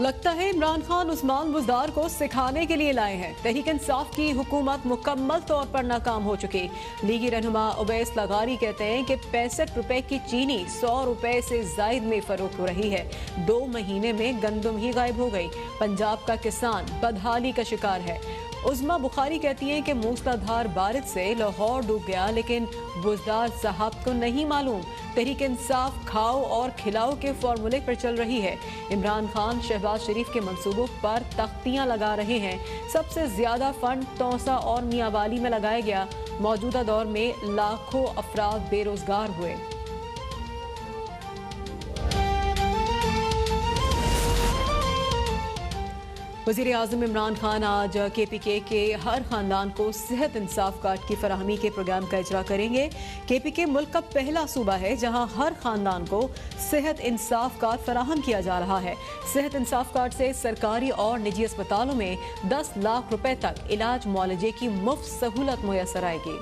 लगता है इमरान खान उस्मान बुज़दार को सिखाने के लिए लाए हैं। तहरीक इंसाफ की हुकूमत मुकम्मल तौर पर नाकाम हो चुकी। लीगी रहनुमा उवैस लगारी कहते हैं कि 65 रुपए की चीनी 100 रुपए से जायद में फरोख्त हो रही है। 2 महीने में गंदम ही गायब हो गई। पंजाब का किसान बदहाली का शिकार है। उज़मा बुखारी कहती हैं कि मूसलाधार बारिश से लाहौर डूब गया, लेकिन बुज़दार साहब को नहीं मालूम। तहरीक इंसाफ खाओ और खिलाओ के फॉर्मूले पर चल रही है। इमरान खान शहबाज शरीफ के मंसूबों पर तख्तियां लगा रहे हैं। सबसे ज्यादा फंड तौसा और मियांवाली में लगाया गया। मौजूदा दौर में लाखों अफराद बेरोजगार हुए। वज़ीर-ए-आज़म इमरान खान आज KPK के हर खानदान को सेहत इंसाफ कार्ड की फराहमी के प्रोग्राम का इजरा करेंगे। KPK मुल्क का पहला सूबा है जहां हर खानदान को सेहत इंसाफ कार्ड फराहम किया जा रहा है। सेहत इंसाफ कार्ड से सरकारी और निजी अस्पतालों में 10 लाख रुपए तक इलाज मुआलजे की मुफ्त सहूलत मुयसर आएगी।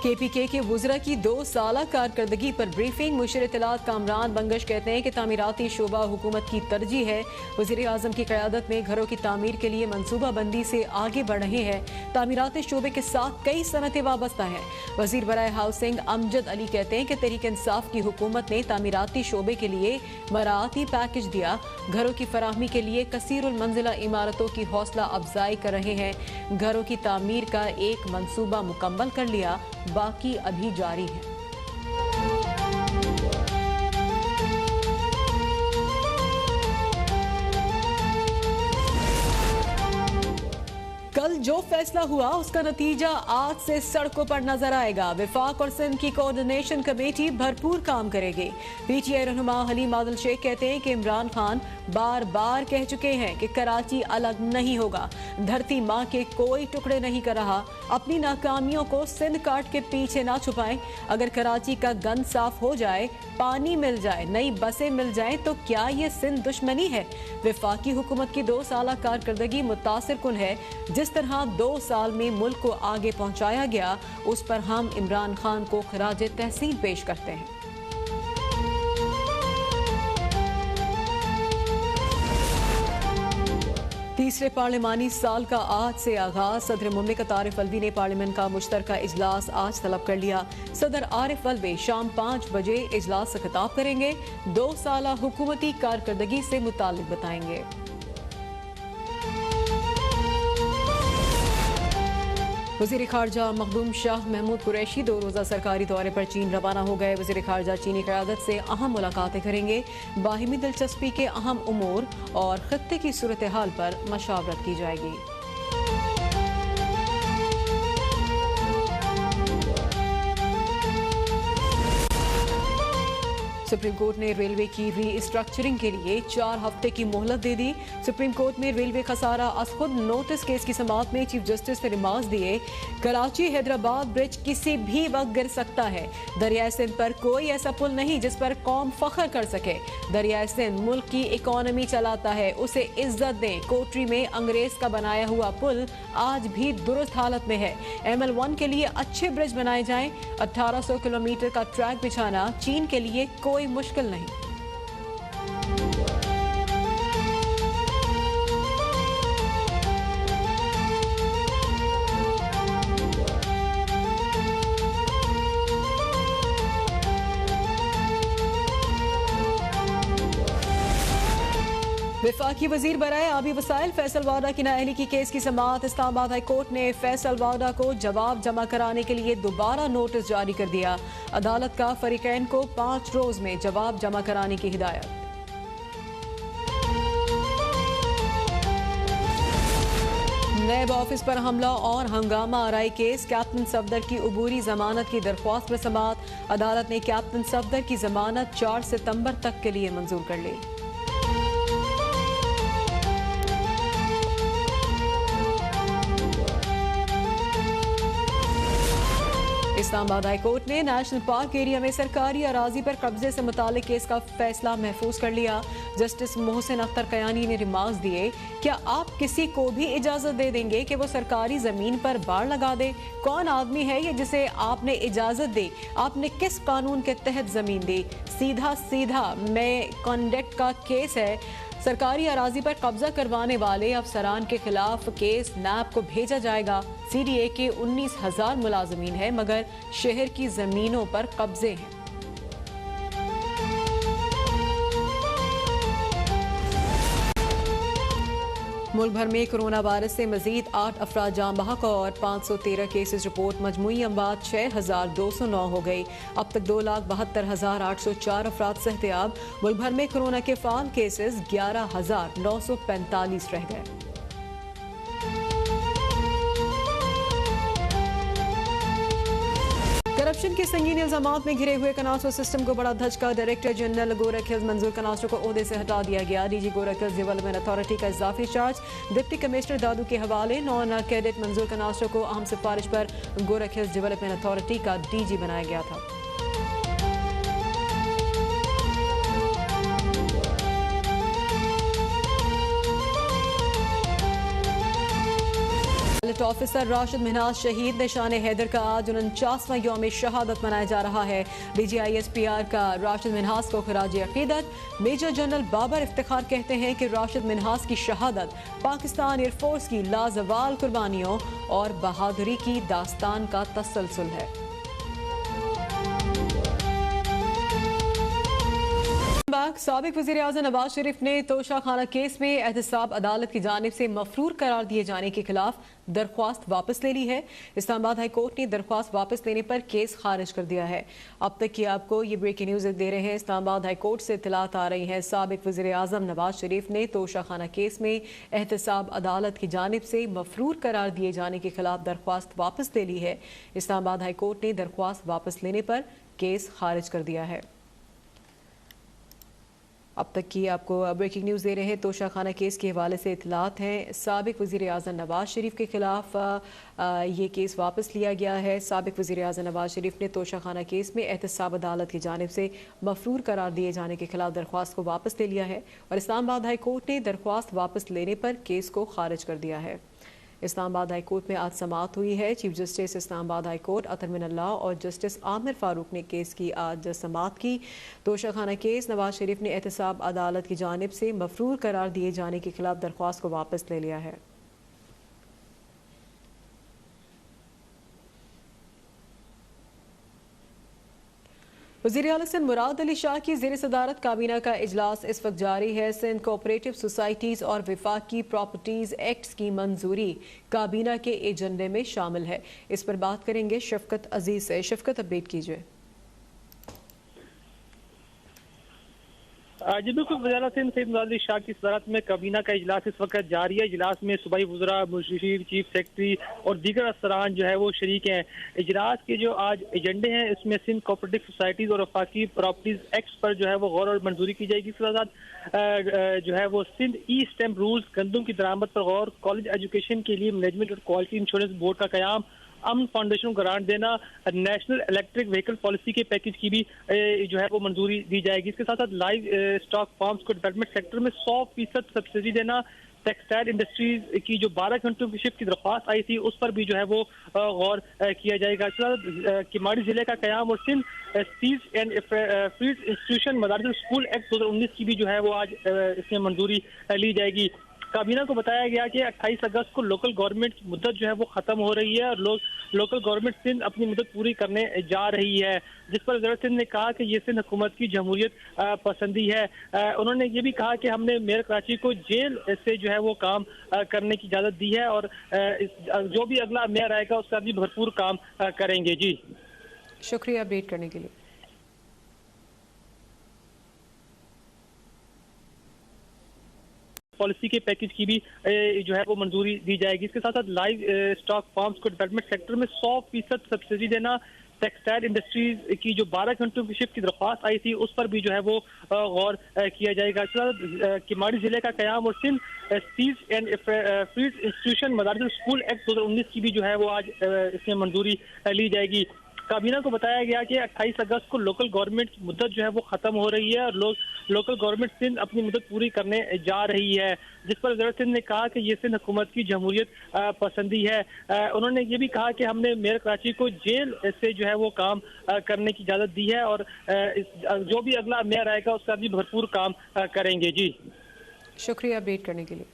KPK के वुज़रा की 2 साला कारकर्दगी पर ब्रीफिंग। मुशीर इत्तलात कामरान बंगश कहते हैं कि तामीराती शोबा हुकूमत की तरजीह है। वज़ीर-ए-आज़म की क़यादत में घरों की तामीर के लिए मनसूबा बंदी से आगे बढ़ रहे हैं। तामीराती शोबे के साथ कई सनतें वाबस्ता हैं। वज़ीर बराए हाउसिंग अमजद अली कहते हैं कि तहरीक इंसाफ की हुकूमत ने तामीराती शोबे के लिए मराती पैकेज दिया। घरों की फराहमी के लिए कसीरुल मंजिला इमारतों की हौसला अफजाई कर रहे हैं। घरों की तामीर का एक मनसूबा मुकम्मल कर लिया, बाकी अभी जारी है। कल जो फैसला हुआ उसका नतीजा आज से सड़कों पर नजर आएगा। विफाक और सिंध की कोऑर्डिनेशन कमेटी भरपूर काम करेगी। PTI रहनुमा हलीम आदिल शेख कहते हैं कि इमरान खान बार बार कह चुके हैं कि कराची अलग नहीं होगा। धरती माँ के कोई टुकड़े नहीं कर रहा। अपनी नाकामियों को सिंध काट के पीछे ना छुपाएं। अगर कराची का गंद साफ हो जाए, पानी मिल जाए, नई बसें मिल जाएं, तो क्या ये सिंध दुश्मनी है? विफाकी हुकूमत की 2 साला कारकर्दगी मुतासिर कुन है। जिस तरह 2 साल में मुल्क को आगे पहुंचाया गया, उस पर हम इमरान खान को खराज तहसीन पेश करते हैं। तीसरे पार्लिमानी साल का आज से आगाज। सदर मुमलिकत आरिफ अलवी ने पार्लियामेंट का मुश्तरका इजलास आज तलब कर लिया। सदर आरिफ अलवी शाम 5 बजे इजलास से खिताब करेंगे। 2 साला हुकूमती कारकर्दगी से मुताल्लिक बताएंगे। वज़ीर ख़ारजा मखदूम शाह महमूद कुरैशी 2 रोज़ा सरकारी दौरे पर चीन रवाना हो गए। वज़ीर ख़ारजा चीनी क़यादत से अहम मुलाकातें करेंगे। बाहिमी दिलचस्पी के अहम उमूर और ख़त्ते की सूरत हाल पर मशावरत की जाएगी। सुप्रीम कोर्ट ने रेलवे की रीस्ट्रक्चरिंग के लिए 4 हफ्ते की मोहलत दे दी। सुप्रीम कोर्ट में रेलवे खसारा अज खुद नोटिस केस की समाअत में चीफ जस्टिस ने रिमार्क्स दिए। कराची हैदराबाद ब्रिज किसी भी वक्त गिर सकता है। दरियाए सिंध पर कोई ऐसा पुल नहीं जिस पर कौम फख्र कर सके। दरियाए सिंध मुल्क की इकोनॉमी चलाता है, उसे इज्जत दें। कोटरी में अंग्रेज का बनाया हुआ पुल आज भी दुरुस्त हालत में है। ML1 के लिए अच्छे ब्रिज बनाए जाएं। 1800 किलोमीटर का ट्रैक बिछाना चीन के लिए कोई मुश्किल नहीं। विफाकी वजीर बराए आबी वसाइल फैसल वाडा की नाअहली की केस की समाअत। इस्लामाबाद हाई कोर्ट ने फैसल वाडा को जवाब जमा कराने के लिए दोबारा नोटिस जारी कर दिया। अदालत का फरीकैन को 5 रोज में जवाब जमा कराने की हिदायत। नैब ऑफिस पर हमला और हंगामा आराई केस। कैप्टन सफदर की अबूरी जमानत की दरख्वास्त में समाअत। अदालत ने कैप्टन सफदर की जमानत 4 सितंबर तक के लिए मंजूर कर ली। इस्लामाबाद हाई कोर्ट ने नेशनल पार्क एरिया में सरकारी अराजी पर कब्जे से मुतालिक केस का फैसला महफूज कर लिया। जस्टिस मोहसिन अख्तर कयानी ने रिमार्क्स दिए, क्या आप किसी को भी इजाजत दे देंगे कि वो सरकारी जमीन पर बाड़ लगा दे? कौन आदमी है ये जिसे आपने इजाजत दी? आपने किस कानून के तहत जमीन दी? सीधा सीधा मैं कॉन्डक्ट का केस है। सरकारी अराजी पर कब्जा करवाने वाले अफसरान के खिलाफ केस नैब को भेजा जाएगा। सीडीए के 19,000 मुलाजमीन हैं मगर शहर की जमीनों पर कब्जे हैं। मुल्क भर में कोरोना वायरस से मजीद 8 अफराद जाँ बहक और 513 केसेस रिपोर्ट। मजमूई अमवात 6,209 हो गई। अब तक 2,72,804 अफराद सेहतियाब। मुल्क भर में कोरोना के फाल केसेस 11,945 रह गए। करप्शन के संगीन इल्जामात में घिरे हुए कनास्ट्रो सिस्टम को बड़ा धचका। डायरेक्टर जनरल गोरख हिल्स मंजूर कनास्ट्रो को ओहदे से हटा दिया गया। DG Gorakh hills development authority का इजाफी चार्ज डिप्टी कमिश्नर दादू के हवाले। नॉन कैडेट मंजूर कनास्ट्रो को अहम सिफारिश पर गोरख हिल्स डेवलपमेंट अथॉरिटी का डीजी बनाया गया था। ऑफिसर राशिद मिन्हास शहीद। निशान हैदर का आज 49वां यौम शहादत मनाया जा रहा है। DGISPR का राशिद मिन्हास को खराज अकीदत। मेजर जनरल बाबर इफ्तिखार कहते हैं कि राशिद मिन्हास की शहादत पाकिस्तान एयरफोर्स की लाजवाल कुर्बानियों और बहादुरी की दास्तान का तसलसल है। साबिक वज़ीर-ए-आज़म नवाज शरीफ ने तोशा खाना केस में एहतसाब अदालत की जानिब से मफरूर करार दिए जाने के खिलाफ दरख्वास्त वापस ले ली है। इस्लामाबाद हाई कोर्ट ने दरख्वास्त वापस लेने पर केस खारिज कर दिया है। अब तक की आपको ये ब्रेकिंग न्यूज़ दे रहे हैं। इस्लामाबाद हाई कोर्ट से इत्तलात आ रही हैं, साबिक वज़ीर-ए-आज़म नवाज शरीफ ने तोशा खाना केस में एहतसाब अदालत की जानिब से मफरूर करार दिए जाने के खिलाफ दरख्वास्त वापस ले ली है। इस्लामाबाद हाई कोर्ट ने दरख्वास्त वापस लेने पर केस खारिज कर दिया है। अब तक की आपको ब्रेकिंग न्यूज़ दे रहे हैं। तोशा खाना केस के हवाले से इत्तलात हैं। साबिक वज़ीर-ए-आज़म नवाज शरीफ के खिलाफ ये केस वापस लिया गया है। साबिक वज़ीर-ए-आज़म नवाज शरीफ ने तोशा खाना केस में एहतसाब अदालत की जानिब से मफरूर करार दिए जाने के खिलाफ दरख्वास्त को वापस ले लिया है और इस्लामाबाद हाई कोर्ट ने दरख्वास्त वापस लेने पर केस को खारिज कर दिया है। इस्लामाबाद हाई कोर्ट में आज समाअत हुई है। Chief justice Islamabad high court Athar Minallah और जस्टिस आमिर फारूक ने केस की आज समाअत की। तोशा खाना केस नवाज शरीफ ने एहतसाब अदालत की जानिब से मफरूर करार दिए जाने के खिलाफ दरख्वास्त को वापस ले लिया है। वज़ीर-ए-आला सिंध मुराद अली शाह की ज़ेर सदारत काबीना का इजलास इस वक्त जारी है। सिंध कोऑपरेटिव सोसाइटीज़ और विफाकी प्रॉपर्टीज़ एक्ट्स की मंजूरी काबीना के एजेंडे में शामिल है। इस पर बात करेंगे शफकत अजीज से। शफकत, अपडेट कीजिए। जी बिल्कुल, वज़ीर-ए-आला सिंध सैयद मुराद अली शाह की सदारत में काबीना का इजलास इस वक्त जारी है। इजलास में सूबाई वज़रा, मुशीर, चीफ सेक्रेटरी और दीगर अफसरान जो है वो शरीक हैं। इजलास के जो आज एजेंडे हैं इसमें सिंध कोऑपरेटिव सोसाइटीज़ और वफाकी प्रॉपर्टीज़ एक्ट पर जो है वो गौर और मंजूरी की जाएगी। इसके साथ जो है वो सिंध ई स्टैम्प रूल्स, गंदम की दरामद पर गौर, कॉलेज एजुकेशन के लिए मैनेजमेंट और क्वालिटी इंश्योरेंस बोर्ड का क़याम, अमन फाउंडेशन को ग्रांट देना, नेशनल इलेक्ट्रिक व्हीकल पॉलिसी के पैकेज की भी जो है वो मंजूरी दी जाएगी। इसके साथ साथ लाइव स्टॉक फार्म्स को डेवलपमेंट सेक्टर में 100% सब्सिडी देना, टेक्सटाइल इंडस्ट्रीज की जो 12 घंटों की शिफ्ट की दरख्वास्त आई थी उस पर भी जो है वो गौर किया जाएगा। किमाड़ी जिले का क़याम और Sindh seize and field institution मदारस स्कूल एक्ट 2019 की भी जो है वो आज इसमें मंजूरी ली जाएगी। काबीना को बताया गया कि 28 अगस्त को लोकल गवर्नमेंट की मुद्दत जो है वो खत्म हो रही है और लोकल गवर्नमेंट सिंध अपनी मुद्दत पूरी करने जा रही है, जिस पर वज़ीर सिंध ने कहा कि ये सिंध हुकूमत की जमहूरियत पसंदी है। उन्होंने ये भी कहा कि हमने मेयर कराची को जेल से जो है वो काम करने की इजाज़त दी है और जो भी अगला मेयर आएगा उसका भी भरपूर काम करेंगे। जी शुक्रिया अपडेट करने के लिए। पॉलिसी के पैकेज की भी जो है वो मंजूरी दी जाएगी। इसके साथ साथ लाइव स्टॉक फार्म्स को डेवलपमेंट सेक्टर में 100% सब्सिडी देना, टेक्सटाइल इंडस्ट्रीज की जो 12 घंटों की शिफ्ट की दरख्वास्त आई थी उस पर भी जो है वो गौर किया जाएगा। किमाड़ी जिले का क़याम और Sindh seize and field institution मदारस स्कूल एक्ट 2019 की भी जो है वो आज इसमें मंजूरी ली जाएगी। काबीना को बताया गया कि 28 अगस्त को लोकल गवर्नमेंट की मुद्दत जो है वो खत्म हो रही है और लोकल गवर्नमेंट सिंध अपनी मुद्दत पूरी करने जा रही है, जिस पर वज़ीर सिंध ने कहा कि ये सिंध हुकूमत की जमहूरियत पसंदी है। उन्होंने ये भी कहा कि हमने मेयर कराची को जेल से जो है वो काम करने की इजाज़त दी है और जो भी अगला मेयर आएगा उसका भी भरपूर काम करेंगे। जी शुक्रिया अपडेट करने के लिए।